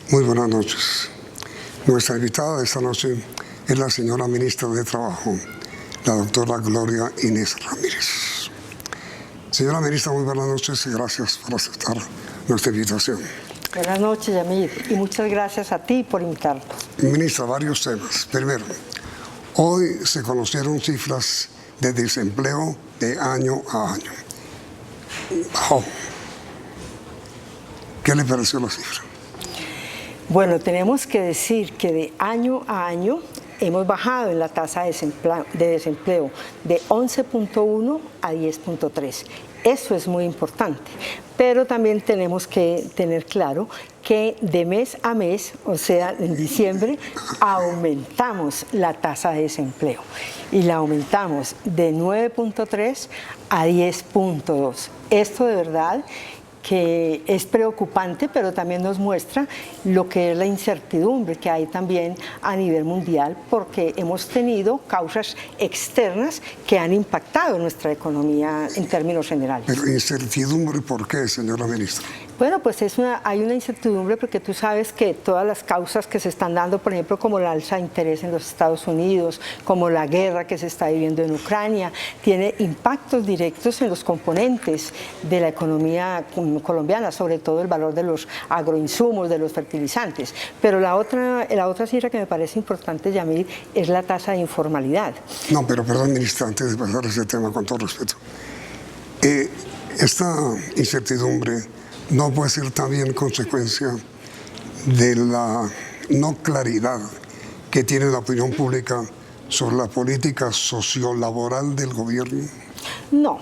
Muy buenas noches. Nuestra invitada de esta noche es la señora ministra de Trabajo, la doctora Gloria Inés Ramírez. Señora ministra, muy buenas noches y gracias por aceptar nuestra invitación. Buenas noches, Yamir, y muchas gracias a ti por invitarnos. Ministra, varios temas. Primero, hoy se conocieron cifras de desempleo de año a año. Bajó. ¿Qué le pareció la cifra? Bueno, tenemos que decir que de año a año hemos bajado en la tasa de desempleo de 11.1 a 10.3. Eso es muy importante, pero también tenemos que tener claro que de mes a mes, o sea, en diciembre, aumentamos la tasa de desempleo y la aumentamos de 9.3 a 10.2. Esto de verdad que es preocupante, pero también nos muestra lo que es la incertidumbre que hay también a nivel mundial, porque hemos tenido causas externas que han impactado nuestra economía en términos generales. Pero incertidumbre, ¿por qué, señora ministra? Bueno, pues hay una incertidumbre porque tú sabes que todas las causas que se están dando, por ejemplo, como la alza de interés en los Estados Unidos, como la guerra que se está viviendo en Ucrania, tiene impactos directos en los componentes de la economía colombiana, sobre todo el valor de los agroinsumos, de los fertilizantes. Pero la otra cifra que me parece importante, Yamil, es la tasa de informalidad. No, pero perdón, ministra, antes de pasar a ese tema, con todo respeto. Esta incertidumbre no puede ser también consecuencia de la no claridad que tiene la opinión pública sobre la política sociolaboral del gobierno. No,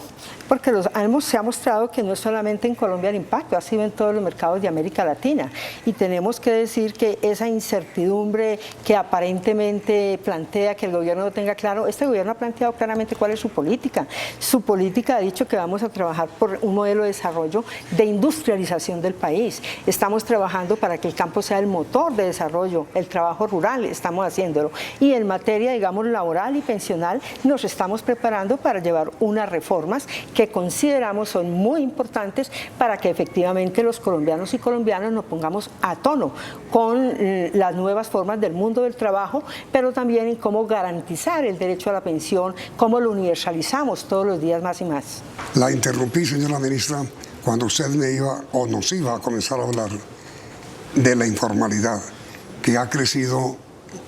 porque se ha mostrado que no es solamente en Colombia el impacto, ha sido en todos los mercados de América Latina. Y tenemos que decir que esa incertidumbre que aparentemente plantea que el gobierno no tenga claro, este gobierno ha planteado claramente cuál es su política. Su política ha dicho que vamos a trabajar por un modelo de desarrollo de industrialización del país. Estamos trabajando para que el campo sea el motor de desarrollo, el trabajo rural, estamos haciéndolo. Y en materia, digamos, laboral y pensional, nos estamos preparando para llevar unas reformas que consideramos son muy importantes para que efectivamente los colombianos y colombianas nos pongamos a tono con las nuevas formas del mundo del trabajo, pero también en cómo garantizar el derecho a la pensión, cómo lo universalizamos todos los días más y más. La interrumpí, señora ministra, cuando usted nos iba a comenzar a hablar de la informalidad, que ha crecido,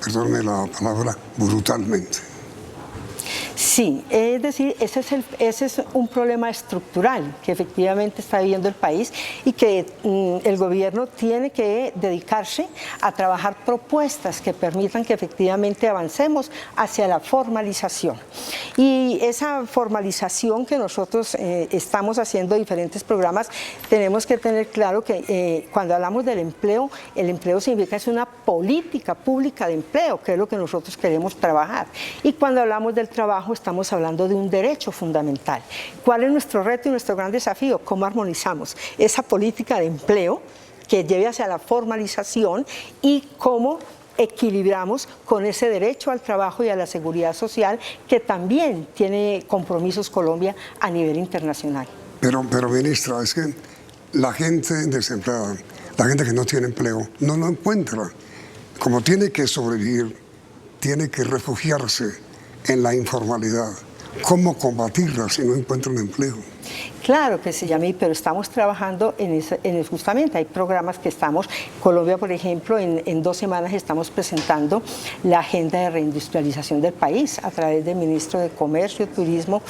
perdóneme la palabra, brutalmente. Sí, es decir, ese es un problema estructural que efectivamente está viviendo el país y que el gobierno tiene que dedicarse a trabajar propuestas que permitan que efectivamente avancemos hacia la formalización. Y esa formalización que nosotros estamos haciendo diferentes programas, tenemos que tener claro que cuando hablamos del empleo, el empleo significa que es una política pública de empleo, que es lo que nosotros queremos trabajar. Y cuando hablamos del trabajo, estamos hablando de un derecho fundamental. ¿Cuál es nuestro reto y nuestro gran desafío? ¿Cómo armonizamos esa política de empleo que lleve hacia la formalización y cómo equilibramos con ese derecho al trabajo y a la seguridad social que también tiene compromisos Colombia a nivel internacional? Pero ministra, es que la gente desempleada, la gente que no tiene empleo, no lo encuentra. Como tiene que sobrevivir, tiene que refugiarse en la informalidad. ¿Cómo combatirla si no encuentran empleo? Claro que sí, Yamil, pero estamos trabajando en eso justamente. Hay programas que estamos, Colombia, por ejemplo, en 2 semanas estamos presentando la agenda de reindustrialización del país a través del ministro de Comercio, Turismo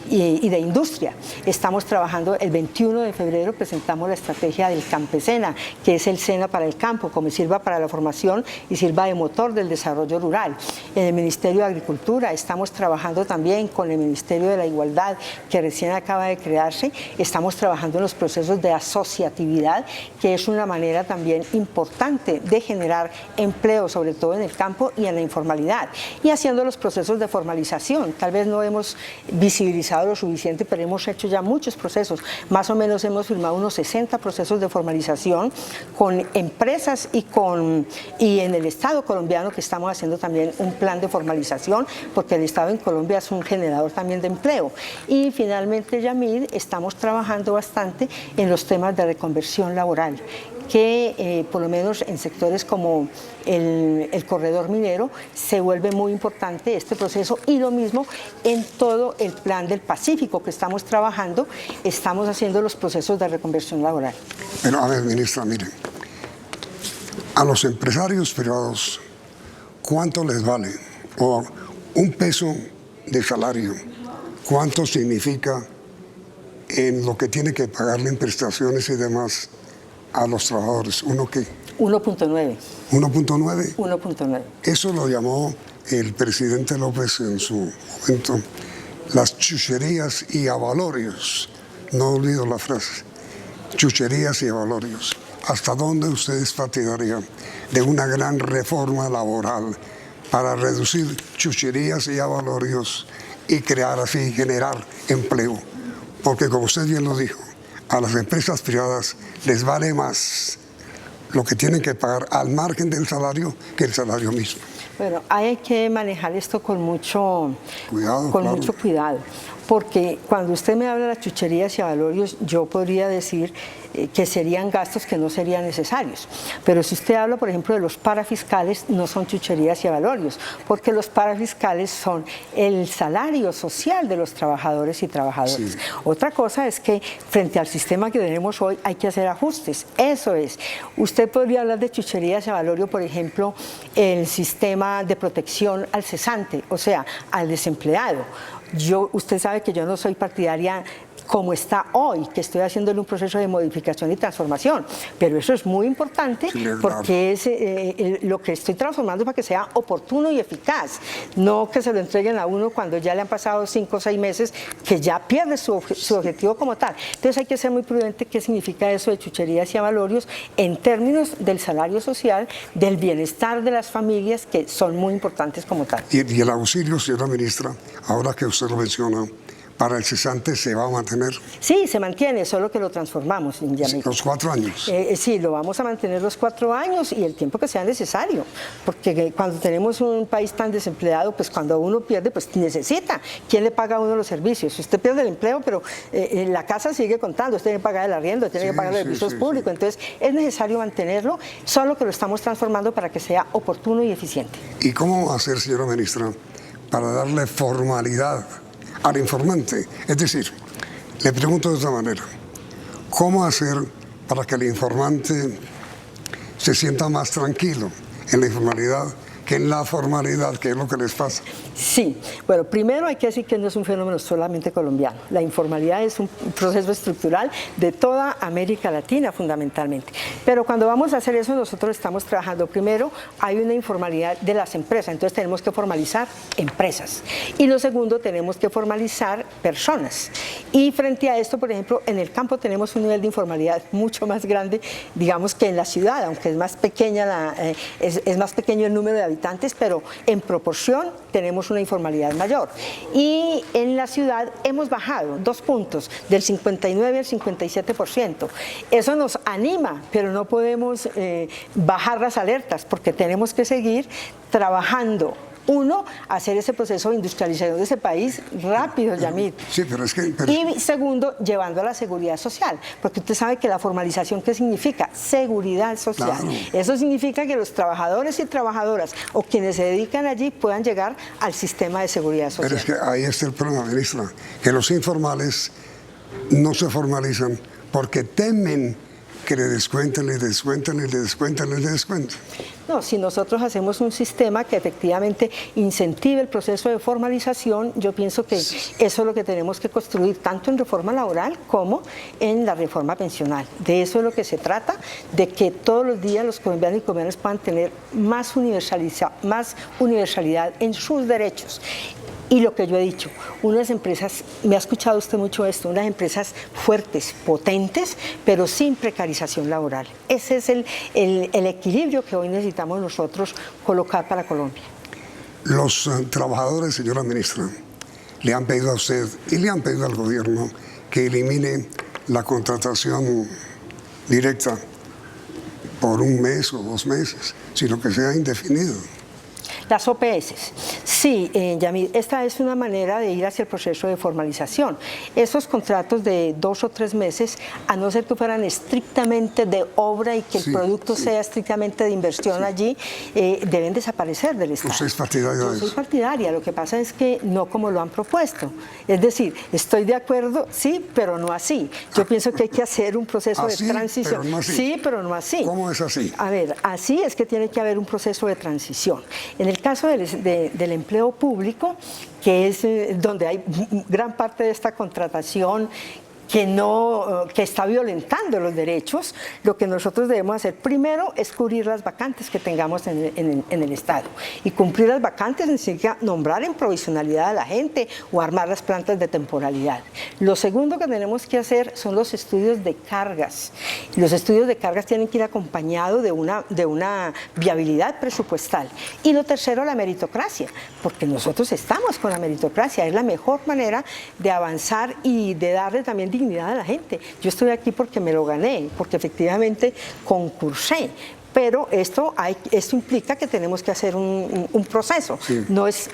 y de Industria. Estamos trabajando, el 21 de febrero presentamos la estrategia del Campesena, que es el SENA para el campo, como sirva para la formación y sirva de motor del desarrollo rural. En el Ministerio de Agricultura estamos trabajando también con el Ministerio de la Igualdad, que recién acaba de crearse. Estamos trabajando en los procesos de asociatividad, que es una manera también importante de generar empleo, sobre todo en el campo y en la informalidad, y haciendo los procesos de formalización. Tal vez no hemos visibilizado lo suficiente, pero hemos hecho ya muchos procesos. Más o menos hemos firmado unos 60 procesos de formalización con empresas y en el Estado colombiano, que estamos haciendo también un plan de formalización, porque el Estado en Colombia es un generador también de empleo. Y finalmente, Yamil, estamos estamos trabajando bastante en los temas de reconversión laboral, que por lo menos en sectores como el corredor minero se vuelve muy importante este proceso, y lo mismo en todo el plan del Pacífico que estamos trabajando, estamos haciendo los procesos de reconversión laboral. Pero a ver, ministra, miren, a los empresarios privados, ¿cuánto les vale? O un peso de salario, ¿cuánto significa en lo que tiene que pagarle en prestaciones y demás a los trabajadores? ¿Uno qué? 1.9. ¿1.9? 1.9. Eso lo llamó el presidente López en su momento las chucherías y avalorios. No olvido la frase. Chucherías y avalorios. ¿Hasta dónde ustedes partidarían de una gran reforma laboral para reducir chucherías y avalorios y crear así, generar empleo? Porque como usted bien lo dijo, a las empresas privadas les vale más lo que tienen que pagar al margen del salario que el salario mismo. Bueno, hay que manejar esto con mucho cuidado, mucho cuidado, porque cuando usted me habla de las chucherías y avalorios, yo podría decir que serían gastos que no serían necesarios. Pero si usted habla, por ejemplo, de los parafiscales, no son chucherías y avalorios, porque los parafiscales son el salario social de los trabajadores y trabajadoras. Sí. Otra cosa es que frente al sistema que tenemos hoy hay que hacer ajustes. Eso es. Usted podría hablar de chucherías y avalorios, por ejemplo, el sistema de protección al cesante, o sea, al desempleado. Usted sabe que yo no soy partidaria como está hoy, que estoy haciéndole un proceso de modificación y transformación, pero eso es muy importante, sí, porque es lo que estoy transformando para que sea oportuno y eficaz, no que se lo entreguen a uno cuando ya le han pasado 5 o 6 meses, que ya pierde su objetivo como tal. Entonces hay que ser muy prudente qué significa eso de chucherías y avalorios en términos del salario social, del bienestar de las familias, que son muy importantes como tal. Y el auxilio, señora ministra, ahora que usted lo menciona, ¿para el cesante se va a mantener? Sí, se mantiene, solo que lo transformamos. ¿Los 4 años? Sí, lo vamos a mantener los 4 años y el tiempo que sea necesario, porque cuando tenemos un país tan desempleado, pues cuando uno pierde, pues necesita. ¿Quién le paga a uno los servicios? Usted pierde el empleo, pero la casa sigue contando, usted tiene que pagar el arriendo, tiene que pagar los servicios públicos, entonces es necesario mantenerlo, solo que lo estamos transformando para que sea oportuno y eficiente. ¿Y cómo hacer, señora ministra, para darle formalidad al informante? Es decir, le pregunto de otra manera, ¿cómo hacer para que el informante se sienta más tranquilo en la informalidad que en la formalidad, que es lo que les pasa? Sí, bueno, primero hay que decir que no es un fenómeno solamente colombiano. La informalidad es un proceso estructural de toda América Latina fundamentalmente. Pero cuando vamos a hacer eso, nosotros estamos trabajando. Primero, hay una informalidad de las empresas, entonces tenemos que formalizar empresas. Y lo segundo, tenemos que formalizar personas. Y frente a esto, por ejemplo, en el campo tenemos un nivel de informalidad mucho más grande, digamos, que en la ciudad, aunque es más pequeña es más pequeño el número de habitantes, pero en proporción tenemos una informalidad mayor. Y en la ciudad hemos bajado 2 puntos, del 59 al 57%. Eso nos anima, pero no podemos bajar las alertas, porque tenemos que seguir trabajando. Uno, hacer ese proceso de industrialización de ese país rápido, Yamil. Sí, pero es que... Y segundo, llevando a la seguridad social, porque usted sabe que la formalización, ¿qué significa? Seguridad social. Claro. Eso significa que los trabajadores y trabajadoras o quienes se dedican allí puedan llegar al sistema de seguridad social. Pero es que ahí está el problema, ministra, que los informales no se formalizan porque temen que le descuenten, le descuenten, le descuenten, le descuenten. No, si nosotros hacemos un sistema que efectivamente incentive el proceso de formalización, yo pienso que eso es lo que tenemos que construir tanto en reforma laboral como en la reforma pensional. De eso es lo que se trata, de que todos los días los colombianos y colombianas puedan tener más universalidad en sus derechos. Y lo que yo he dicho, unas empresas, me ha escuchado usted mucho esto, unas empresas fuertes, potentes, pero sin precarización laboral. Ese es el equilibrio que hoy necesitamos nosotros colocar para Colombia. Los trabajadores, señora ministra, le han pedido a usted y le han pedido al gobierno que elimine la contratación directa por 1 mes o 2 meses, sino que sea indefinido. Las OPS. Sí, Yamil, esta es una manera de ir hacia el proceso de formalización. Esos contratos de 2 o 3 meses, a no ser que fueran estrictamente de obra y que el producto sea estrictamente de inversión allí, deben desaparecer del Estado. ¿Usted es partidaria de eso? Yo soy partidaria, lo que pasa es que no como lo han propuesto. Es decir, estoy de acuerdo, sí, pero no así. Yo pienso que hay que hacer un proceso de transición. Pero no así. Sí, pero no así. ¿Cómo es así? A ver, así es que tiene que haber un proceso de transición. En el caso del empleo público, que es donde hay gran parte de esta contratación que está violentando los derechos, lo que nosotros debemos hacer primero es cubrir las vacantes que tengamos en el Estado. Y cumplir las vacantes significa nombrar en provisionalidad a la gente o armar las plantas de temporalidad. Lo segundo que tenemos que hacer son los estudios de cargas. Los estudios de cargas tienen que ir acompañados de una viabilidad presupuestal. Y lo tercero, la meritocracia, porque nosotros estamos con la meritocracia. Es la mejor manera de avanzar y de darle también dignidad a la gente. Yo estoy aquí porque me lo gané, porque efectivamente concursé, pero esto implica que tenemos que hacer un proceso, no es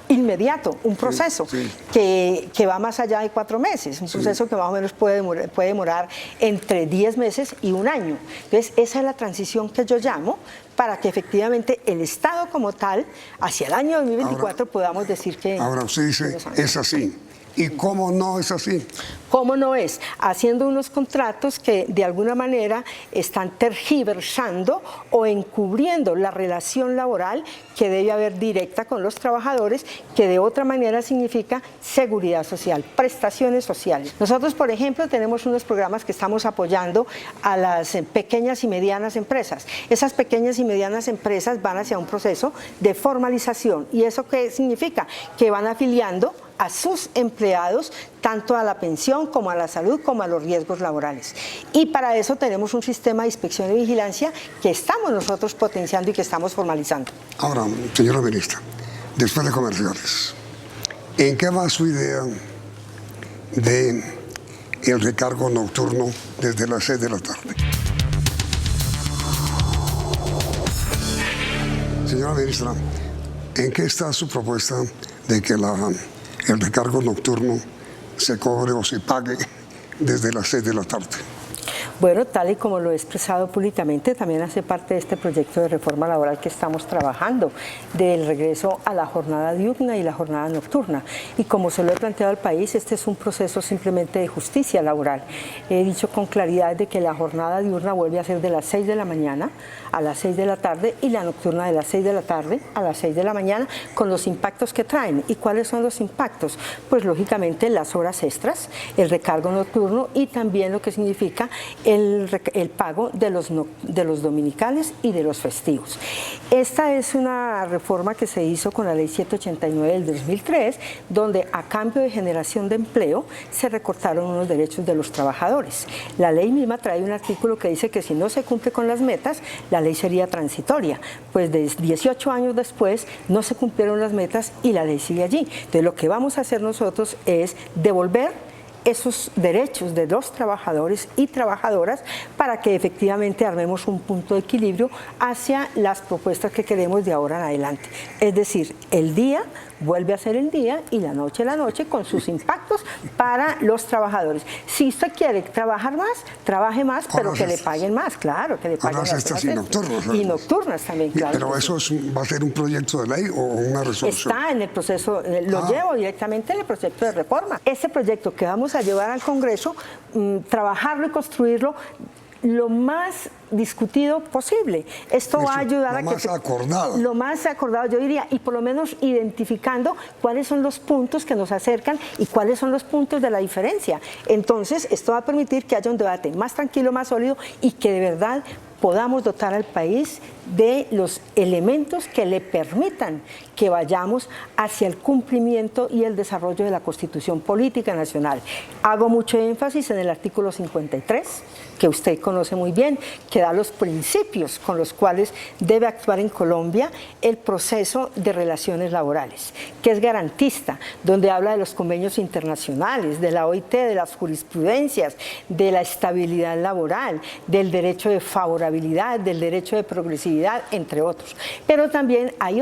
inmediato, un proceso que va más allá de 4 meses, un proceso que más o menos puede demorar entre 10 meses y 1 año. Entonces, esa es la transición que yo llamo para que efectivamente el Estado como tal, hacia el año 2024 podamos decir que... Ahora usted dice, es así. ¿Y cómo no es así? ¿Cómo no es? Haciendo unos contratos que de alguna manera están tergiversando o encubriendo la relación laboral que debe haber directa con los trabajadores, que de otra manera significa seguridad social, prestaciones sociales. Nosotros, por ejemplo, tenemos unos programas que estamos apoyando a las pequeñas y medianas empresas. Esas pequeñas y medianas empresas van hacia un proceso de formalización. ¿Y eso qué significa? Que van afiliando a sus empleados tanto a la pensión como a la salud como a los riesgos laborales. Y para eso tenemos un sistema de inspección y vigilancia que estamos nosotros potenciando y que estamos formalizando. Ahora, señora ministra, después de comerciales, ¿en qué va su idea de el recargo nocturno desde las 6 de la tarde? Señora ministra, ¿en qué está su propuesta de que el recargo nocturno se cobre o se pague desde las 6 de la tarde? Bueno, tal y como lo he expresado públicamente, también hace parte de este proyecto de reforma laboral que estamos trabajando, del regreso a la jornada diurna y la jornada nocturna. Y como se lo he planteado al país, este es un proceso simplemente de justicia laboral. He dicho con claridad de que la jornada diurna vuelve a ser de las 6 de la mañana a las 6 de la tarde y la nocturna de las 6 de la tarde a las 6 de la mañana, con los impactos que traen. ¿Y cuáles son los impactos? Pues lógicamente las horas extras, el recargo nocturno y también lo que significa el pago de los dominicales y de los festivos. Esta es una reforma que se hizo con la ley 789 del 2003, donde a cambio de generación de empleo se recortaron unos derechos de los trabajadores. La ley misma trae un artículo que dice que si no se cumple con las metas, la ley sería transitoria. Pues de 18 años después no se cumplieron las metas y la ley sigue allí. Entonces lo que vamos a hacer nosotros es devolver esos derechos de los trabajadores y trabajadoras para que efectivamente armemos un punto de equilibrio hacia las propuestas que queremos de ahora en adelante. Es decir, el día vuelve a ser el día y la noche con sus impactos para los trabajadores. Si usted quiere trabajar más, trabaje más, pero que le paguen más, claro, que le paguen las extras y nocturnas. Y nocturnas también, claro. Pero eso va a ser un proyecto de ley o una resolución. Está en el proceso, lo llevo directamente en el proyecto de reforma. Este proyecto que vamos a llevar al Congreso, trabajarlo y construirlo lo más discutido posible. Esto va a ayudar a que... Lo más acordado, yo diría, y por lo menos identificando cuáles son los puntos que nos acercan y cuáles son los puntos de la diferencia. Entonces, esto va a permitir que haya un debate más tranquilo, más sólido y que de verdad podamos dotar al país de los elementos que le permitan que vayamos hacia el cumplimiento y el desarrollo de la Constitución Política Nacional. Hago mucho énfasis en el artículo 53, que usted conoce muy bien, que da los principios con los cuales debe actuar en Colombia el proceso de relaciones laborales, que es garantista, donde habla de los convenios internacionales, de la OIT, de las jurisprudencias, de la estabilidad laboral, del derecho de favorabilidad, del derecho de progresividad, entre otros. Pero también hay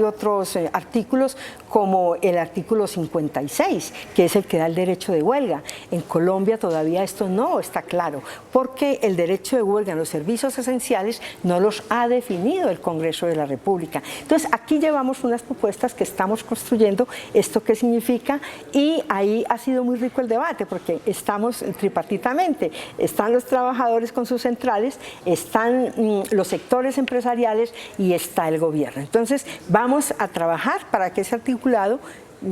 hay otros artículos como el artículo 56, que es el que da el derecho de huelga. En Colombia todavía esto no está claro, porque el derecho de huelga en los servicios esenciales no los ha definido el Congreso de la República. Entonces, aquí llevamos unas propuestas que estamos construyendo, esto qué significa, y ahí ha sido muy rico el debate, porque estamos tripartitamente. Están los trabajadores con sus centrales, están los sectores empresariales y está el gobierno. Entonces, vamos a trabajar para que ese artículo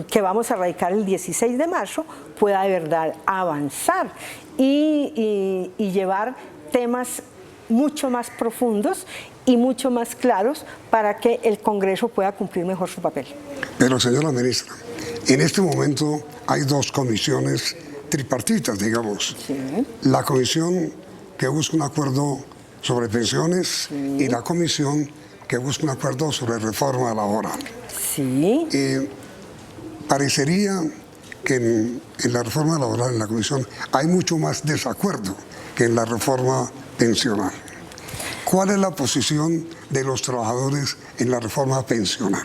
que vamos a radicar el 16 de marzo pueda de verdad avanzar y llevar temas mucho más profundos y mucho más claros para que el Congreso pueda cumplir mejor su papel. Pero, señora ministra, en este momento hay dos comisiones tripartitas, digamos. Sí. La comisión que busca un acuerdo sobre pensiones y la comisión que busca un acuerdo sobre reforma laboral. Sí. Parecería que en la reforma laboral, en la comisión, hay mucho más desacuerdo que en la reforma pensional. ¿Cuál es la posición de los trabajadores en la reforma pensional?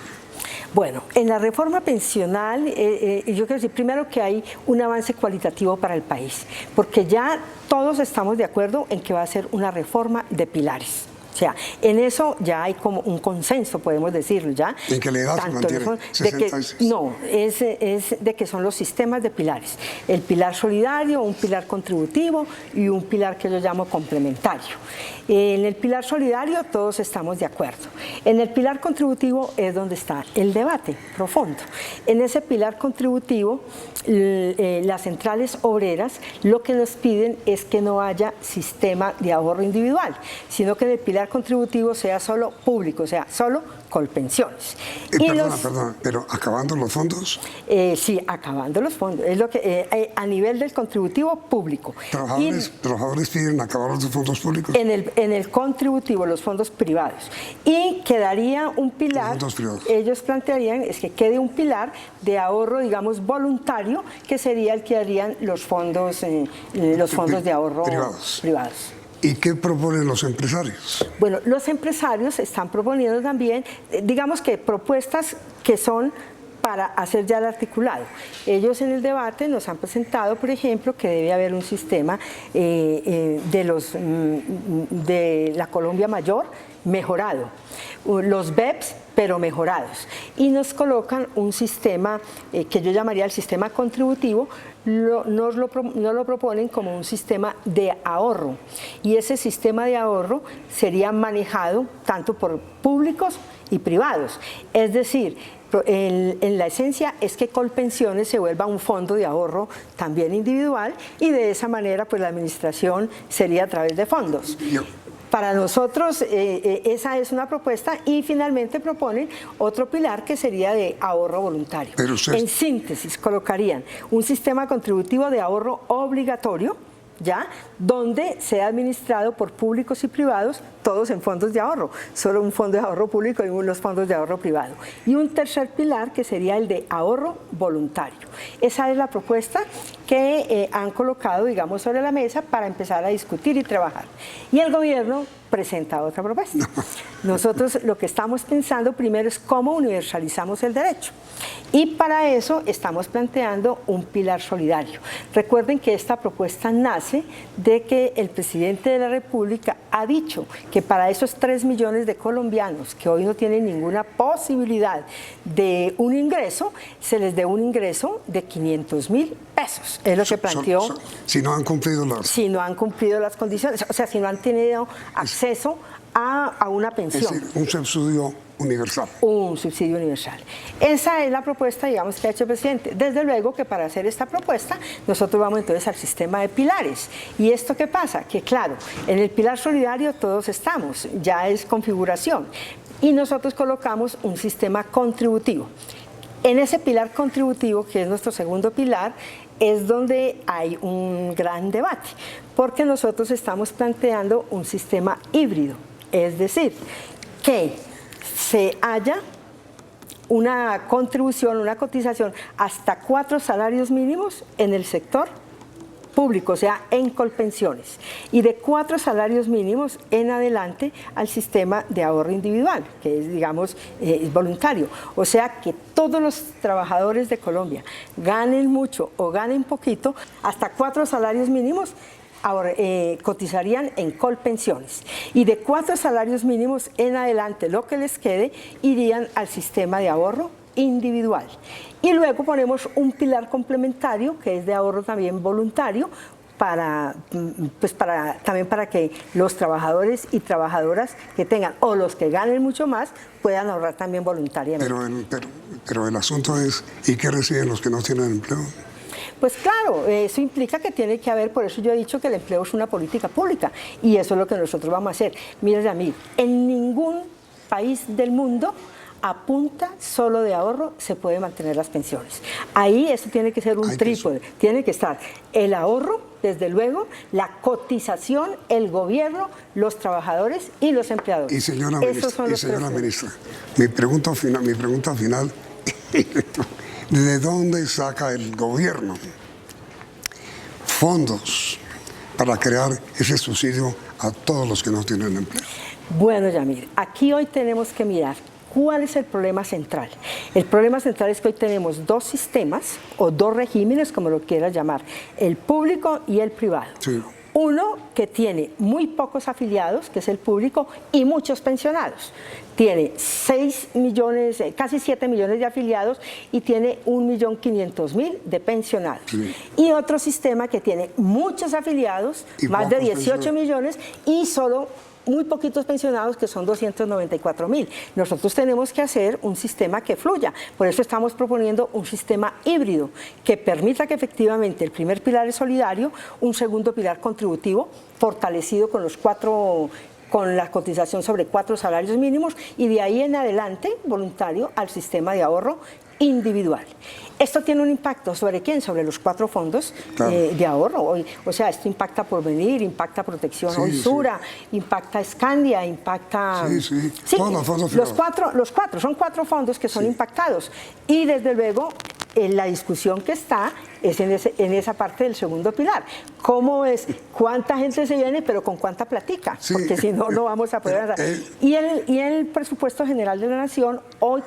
Bueno, en la reforma pensional, yo quiero decir primero que hay un avance cualitativo para el país, porque ya todos estamos de acuerdo en que va a ser una reforma de pilares. O sea, en eso ya hay como un consenso, podemos decirlo, ¿ya? ¿En qué la edad se mantiene? No, es de que son los sistemas de pilares. El pilar solidario, un pilar contributivo y un pilar que yo llamo complementario. En el pilar solidario todos estamos de acuerdo. En el pilar contributivo es donde está el debate profundo. En ese pilar contributivo, las centrales obreras lo que nos piden es que no haya sistema de ahorro individual, sino que en el pilar contributivo sea solo público, o sea, solo Colpensiones. Perdona, pero ¿acabando los fondos? Sí, acabando los fondos. Es lo que a nivel del contributivo público. ¿Trabajadores piden acabar los fondos públicos? En el contributivo, los fondos privados. Y quedaría un pilar, ellos plantearían, es que quede un pilar de ahorro, digamos, voluntario, que sería el que harían los fondos de ahorro privados. ¿Y qué proponen los empresarios? Bueno, los empresarios están proponiendo también, digamos que propuestas que son para hacer ya el articulado. Ellos en el debate nos han presentado, por ejemplo, que debe haber un sistema de la Colombia Mayor mejorado, los BEPS pero mejorados, y nos colocan un sistema que yo llamaría el sistema contributivo. Nos lo proponen como un sistema de ahorro, y ese sistema de ahorro sería manejado tanto por públicos y privados, es decir, en la esencia es que Colpensiones se vuelva un fondo de ahorro también individual, y de esa manera pues la administración sería a través de fondos. Para nosotros esa es una propuesta, y finalmente proponen otro pilar que sería de ahorro voluntario. En síntesis colocarían un sistema contributivo de ahorro obligatorio, ¿ya? Donde sea administrado por públicos y privados, todos en fondos de ahorro, solo un fondo de ahorro público y los fondos de ahorro privado. Y un tercer pilar que sería el de ahorro voluntario. Esa es la propuesta que han colocado, digamos, sobre la mesa para empezar a discutir y trabajar. Y el gobierno presenta otra propuesta. Nosotros lo que estamos pensando primero es cómo universalizamos el derecho. Y para eso estamos planteando un pilar solidario. Recuerden que esta propuesta nace de que el presidente de la República ha dicho que para esos 3 millones de colombianos que hoy no tienen ninguna posibilidad de un ingreso, se les dé un ingreso de 500.000 pesos. Es lo que planteó. Si no han cumplido las condiciones, o sea, si no han tenido acceso a una pensión. Es decir, un subsidio universal. Un subsidio universal. Esa es la propuesta, digamos, que ha hecho el presidente. Desde luego que para hacer esta propuesta, nosotros vamos entonces al sistema de pilares. ¿Y esto qué pasa? Que claro, en el pilar solidario todos estamos, ya es configuración. Y nosotros colocamos un sistema contributivo. En ese pilar contributivo, que es nuestro segundo pilar, es donde hay un gran debate, porque nosotros estamos planteando un sistema híbrido, es decir, que se haya una contribución, una cotización hasta 4 salarios mínimos en el sector público, o sea, en Colpensiones, y de 4 salarios mínimos en adelante al sistema de ahorro individual, que es, digamos, voluntario. O sea, que todos los trabajadores de Colombia, ganen mucho o ganen poquito, hasta 4 salarios mínimos cotizarían en Colpensiones, y de 4 salarios mínimos en adelante lo que les quede irían al sistema de ahorro individual. Y luego ponemos un pilar complementario que es de ahorro también voluntario, también para que los trabajadores y trabajadoras que tengan o los que ganen mucho más puedan ahorrar también voluntariamente. Pero el asunto es, ¿y qué reciben los que no tienen empleo? Pues claro, eso implica que tiene que haber, por eso yo he dicho que el empleo es una política pública, y eso es lo que nosotros vamos a hacer. Mira, Yamil, en ningún país del mundo a punta solo de ahorro se puede mantener las pensiones. Ahí eso tiene que ser un trípode, tiene que estar el ahorro, desde luego, la cotización, el gobierno, los trabajadores y los empleadores. Y señora ministra, mi pregunta final, ¿de dónde saca el gobierno fondos para crear ese subsidio a todos los que no tienen empleo? Bueno, Yamil, aquí hoy tenemos que mirar ¿cuál es el problema central? El problema central es que hoy tenemos 2 sistemas o 2 regímenes, como lo quieras llamar, el público y el privado. Sí. Uno que tiene muy pocos afiliados, que es el público, y muchos pensionados. Tiene 6 millones, casi 7 millones de afiliados y tiene 1.500.000 de pensionados. Sí. Y otro sistema que tiene muchos afiliados, más de 18 millones, y solo muy poquitos pensionados, que son 294.000. Nosotros tenemos que hacer un sistema que fluya. Por eso estamos proponiendo un sistema híbrido que permita que efectivamente el primer pilar es solidario, un segundo pilar contributivo, fortalecido con la cotización sobre 4 salarios mínimos, y de ahí en adelante voluntario al sistema de ahorro individual. Esto tiene un impacto ¿sobre quién? Sobre los 4 fondos de ahorro. O sea, esto impacta Porvenir, impacta Protección Oisura, impacta Scandia, impacta... Sí, todos los fondos los cuatro, son 4 fondos que son impactados. Y desde luego, la discusión que está es en esa parte del segundo pilar. ¿Cómo es? ¿Cuánta gente se viene, pero con cuánta platica? Sí. Porque si no, no vamos a poder... Y el presupuesto general de la Nación hoy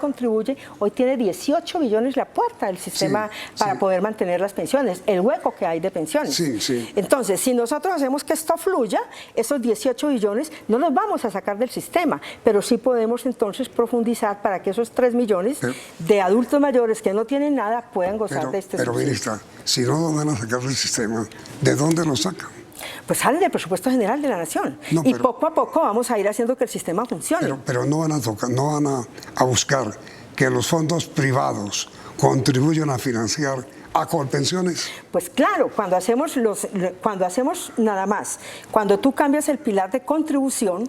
tiene 18 billones la puerta del sistema para poder mantener las pensiones, el hueco que hay de pensiones. Sí. Entonces, si nosotros hacemos que esto fluya, esos 18 billones no los vamos a sacar del sistema, pero sí podemos entonces profundizar para que esos 3 millones de adultos mayores que no tienen nada puedan gozar de este subsidio. Pero, ministra, si no lo van a sacar del sistema, ¿de dónde lo sacan? Pues sale del presupuesto general de la Nación. Y poco a poco vamos a ir haciendo que el sistema funcione. Pero no van a buscar que los fondos privados contribuyan a financiar a Colpensiones. Pues claro, cuando hacemos nada más, cuando tú cambias el pilar de contribución,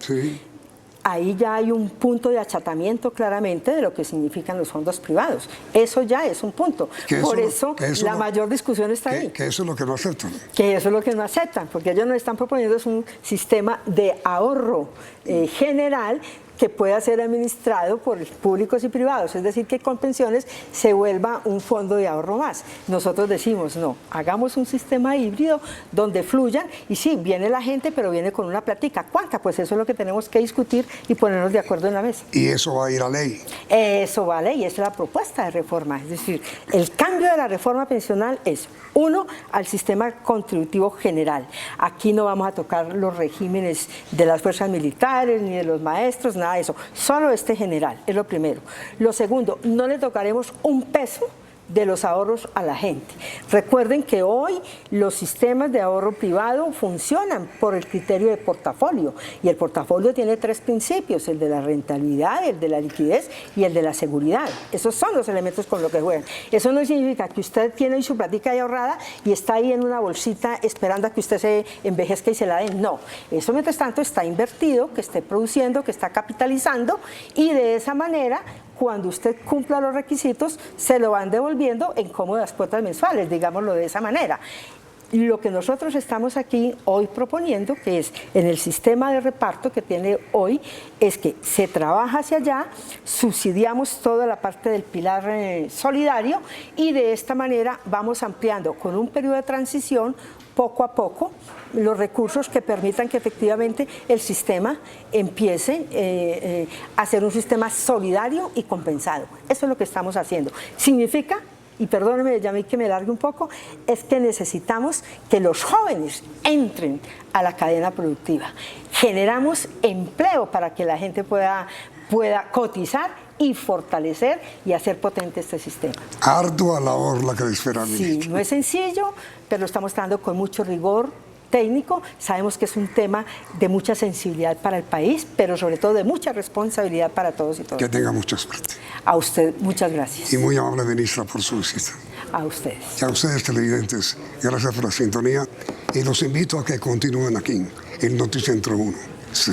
ahí ya hay un punto de achatamiento claramente de lo que significan los fondos privados. Eso ya es un punto. Por eso la mayor discusión está ahí. Que eso es lo que no aceptan. Que eso es lo que no aceptan, porque ellos nos están proponiendo es un sistema de ahorro general que pueda ser administrado por públicos y privados, es decir, que Colpensiones se vuelva un fondo de ahorro más. Nosotros decimos, no, hagamos un sistema híbrido donde fluyan, y sí, viene la gente, pero viene con una plática. ¿Cuánta? Pues eso es lo que tenemos que discutir y ponernos de acuerdo en la mesa. ¿Y eso va a ir a ley? Eso va a ley, esa es la propuesta de reforma. Es decir, el cambio de la reforma pensional es, 1, al sistema contributivo general. Aquí no vamos a tocar los regímenes de las fuerzas militares, ni de los maestros, nada de eso. Solo este general, es lo primero. Lo segundo, no le tocaremos un peso de los ahorros a la gente. Recuerden que hoy los sistemas de ahorro privado funcionan por el criterio de portafolio, y el portafolio tiene 3 principios: el de la rentabilidad, el de la liquidez y el de la seguridad. Esos son los elementos con los que juegan. Eso no significa que usted tiene hoy su platica ahí ahorrada y está ahí en una bolsita esperando a que usted se envejezca y se la den. No, eso mientras tanto está invertido, que esté produciendo, que está capitalizando, y de esa manera, cuando usted cumpla los requisitos, se lo van devolviendo en cómodas cuotas mensuales, digámoslo de esa manera. Lo que nosotros estamos aquí hoy proponiendo, que es en el sistema de reparto que tiene hoy, es que se trabaja hacia allá, subsidiamos toda la parte del pilar solidario, y de esta manera vamos ampliando con un periodo de transición poco a poco los recursos que permitan que efectivamente el sistema empiece a ser un sistema solidario y compensado. Eso es lo que estamos haciendo. Significa, y perdóneme, ya que me largue un poco, es que necesitamos que los jóvenes entren a la cadena productiva. Generamos empleo para que la gente pueda cotizar y fortalecer y hacer potente este sistema. Ardua labor la que le espera, ministra. Sí, no es sencillo, pero lo estamos tratando con mucho rigor técnico. Sabemos que es un tema de mucha sensibilidad para el país, pero sobre todo de mucha responsabilidad para todos y todas. Que tenga mucha suerte. A usted, muchas gracias. Y muy amable, ministra, por su visita. A ustedes. Y a ustedes, televidentes, gracias por la sintonía y los invito a que continúen aquí en Noticentro 1. Sí.